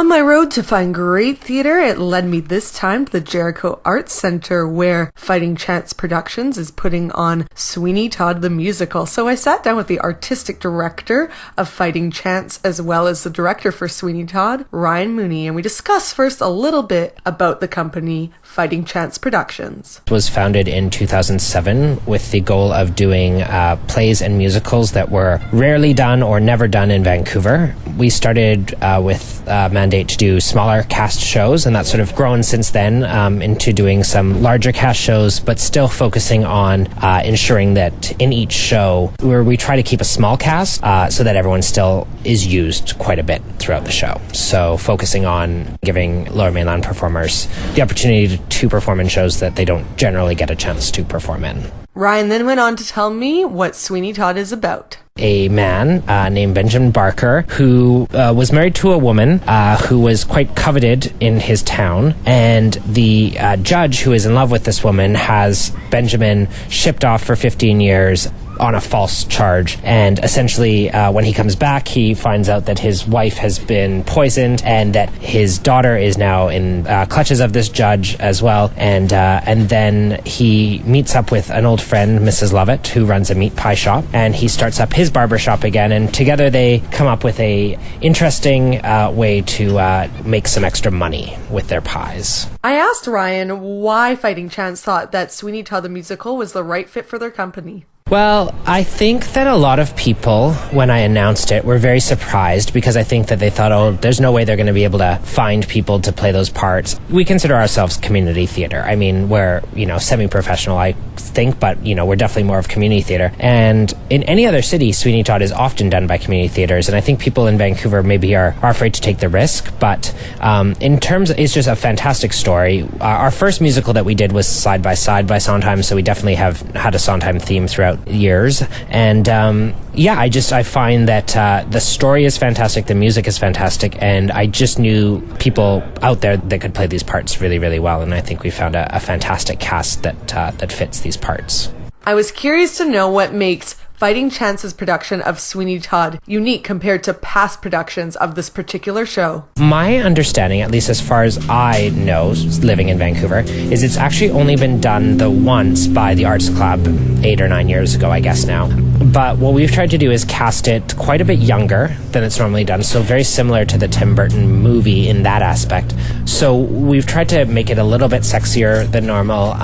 On my road to find great theater, it led me this time to the Jericho Arts Center, where Fighting Chance Productions is putting on Sweeney Todd the Musical. So I sat down with the artistic director of Fighting Chance, as well as the director for Sweeney Todd, Ryan Mooney, and we discussed first a little bit about the company Fighting Chance Productions. It was founded in 2007 with the goal of doing plays and musicals that were rarely done or never done in Vancouver. We started with a mandate to do smaller cast shows, and that's sort of grown since then into doing some larger cast shows, but still focusing on ensuring that in each show where we try to keep a small cast so that everyone still is used quite a bit throughout the show. So focusing on giving Lower Mainland performers the opportunity to perform in shows that they don't generally get a chance to perform in. Ryan then went on to tell me what Sweeney Todd is about. A man named Benjamin Barker who was married to a woman who was quite coveted in his town, and the judge who is in love with this woman has Benjamin shipped off for 15 years on a false charge, and essentially when he comes back he finds out that his wife has been poisoned and that his daughter is now in clutches of this judge as well, and then he meets up with an old friend, Mrs. Lovett, who runs a meat pie shop, and he starts up his barber shop again, and together they come up with a interesting way to make some extra money with their pies. I asked Ryan why Fighting Chance thought that Sweeney Todd the Musical was the right fit for their company. Well, I think that a lot of people, when I announced it, were very surprised because I think that they thought, oh, there's no way they're going to be able to find people to play those parts. We consider ourselves community theater. I mean, we're, semi-professional, I think, but, we're definitely more of community theater. And in any other city, Sweeney Todd is often done by community theaters, and I think people in Vancouver maybe are afraid to take the risk, but in terms, it's just a fantastic story. Our first musical that we did was Side by Side by Sondheim, so we definitely have had a Sondheim theme throughout years, and I find that the story is fantastic, the music is fantastic, and I just knew people out there that could play these parts really, really well, and I think we found a fantastic cast that fits these parts. I was curious to know what makes Fighting Chance's production of Sweeney Todd unique compared to past productions of this particular show. My understanding, at least as far as I know, living in Vancouver, is it's actually only been done once by the Arts Club 8 or 9 years ago, I guess now. But what we've tried to do is cast it quite a bit younger than it's normally done, so very similar to the Tim Burton movie in that aspect. So we've tried to make it a little bit sexier than normal,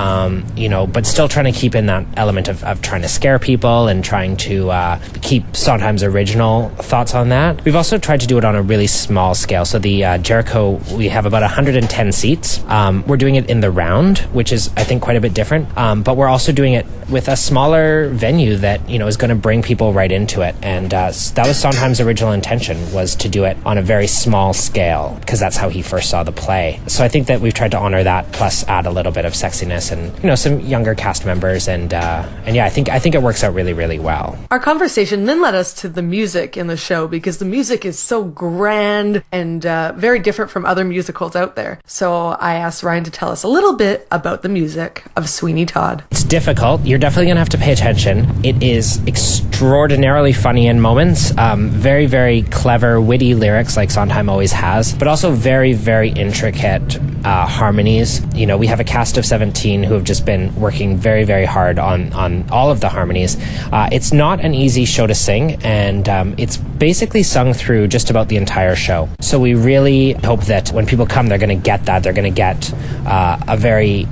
but still trying to keep in that element of trying to scare people and trying to keep Sondheim's original thoughts on that. We've also tried to do it on a really small scale. So the Jericho, we have about 110 seats. We're doing it in the round, which is, I think, quite a bit different. But we're also doing it with a smaller venue that, is going to bring people right into it. And that was Sondheim's original intention, was to do it on a very small scale, because that's how he first saw the play. So I think that we've tried to honor that, plus add a little bit of sexiness and, some younger cast members. And I think it works out really, really well. Our conversation then led us to the music in the show, because the music is so grand and very different from other musicals out there. So I asked Ryan to tell us a little bit about the music of Sweeney Todd. It's difficult. You're definitely going to have to pay attention. It is extraordinarily funny in moments, very, very clever, witty lyrics like Sondheim always has, but also very, very intricate harmonies. We have a cast of 17 who have just been working very, very hard on all of the harmonies. It's not an easy show to sing, and it's basically sung through just about the entire show. So we really hope that when people come, they're going to get that. They're going to get a very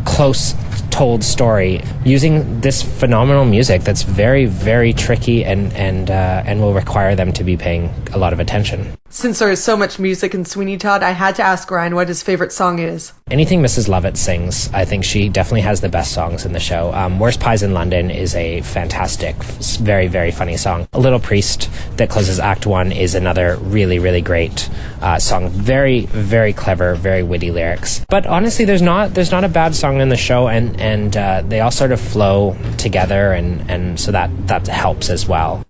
close told story using this phenomenal music that's very, very tricky and will require them to be paying a lot of attention. Since there is so much music in Sweeney Todd, I had to ask Ryan what his favorite song is. Anything Mrs. Lovett sings, I think she definitely has the best songs in the show. Worst Pies in London is a fantastic, very, very funny song. A Little Priest that closes Act 1 is another really, really great song. Very, very clever, very witty lyrics. But honestly, there's not a bad song in the show, and they all sort of flow together, and so that helps as well.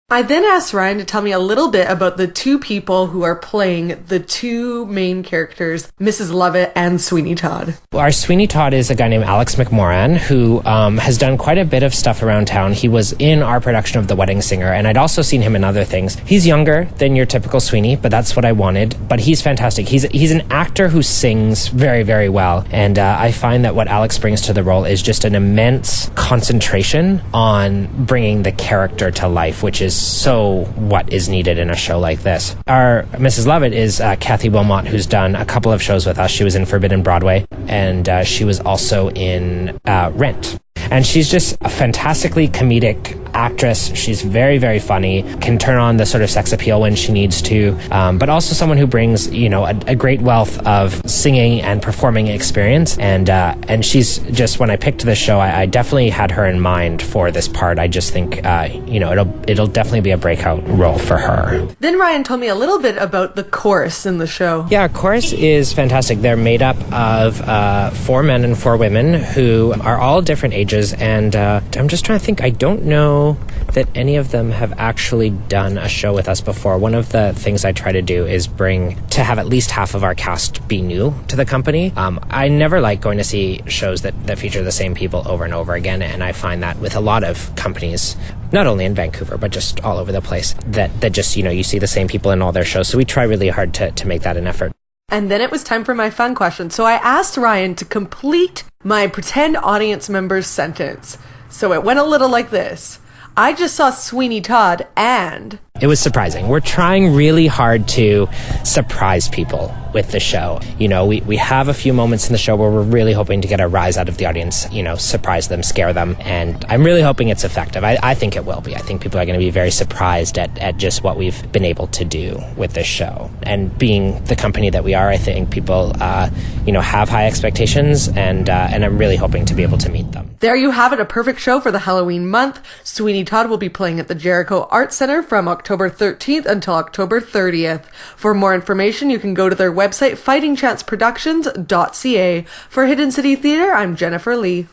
I then asked Ryan to tell me a little bit about the two people who are playing the two main characters, Mrs. Lovett and Sweeney Todd. Our Sweeney Todd is a guy named Alex McMoran, who has done quite a bit of stuff around town. He was in our production of The Wedding Singer, and I'd also seen him in other things. He's younger than your typical Sweeney, but that's what I wanted. But he's fantastic. He's an actor who sings very, very well, and I find that what Alex brings to the role is just an immense concentration on bringing the character to life, which is so what is needed in a show like this. Our Mrs. Lovett is Kathy Wilmot, who's done a couple of shows with us. She was in Forbidden Broadway, and she was also in Rent. And she's just a fantastically comedic actress. She's very, very funny, can turn on the sort of sex appeal when she needs to, but also someone who brings, a great wealth of singing and performing experience. And she's just, when I picked this show, I definitely had her in mind for this part. I just think, it'll definitely be a breakout role for her. Then Ryan told me a little bit about the chorus in the show. Yeah, chorus is fantastic. They're made up of 4 men and 4 women who are all different ages. And I'm just trying to think. I don't know that any of them have actually done a show with us before. One of the things I try to do is to have at least half of our cast be new to the company. I never like going to see shows that feature the same people over and over again, and I find that with a lot of companies, not only in Vancouver, but just all over the place, that just, you see the same people in all their shows. So we try really hard to make that an effort. And then it was time for my fun question. So I asked Ryan to complete my pretend audience member's sentence. So it went a little like this. I just saw Sweeney Todd and... It was surprising. We're trying really hard to surprise people with the show. We have a few moments in the show where we're really hoping to get a rise out of the audience, surprise them, scare them. And I'm really hoping it's effective. I think it will be. I think people are going to be very surprised at just what we've been able to do with this show. And being the company that we are, I think people, have high expectations, and I'm really hoping to be able to meet them. There you have it, a perfect show for the Halloween month. Sweeney Todd will be playing at the Jericho Arts Center from October 13th until October 30th. For more information, you can go to their website, fightingchanceproductions.ca. For Hidden City Theatre, I'm Jennifer Lee.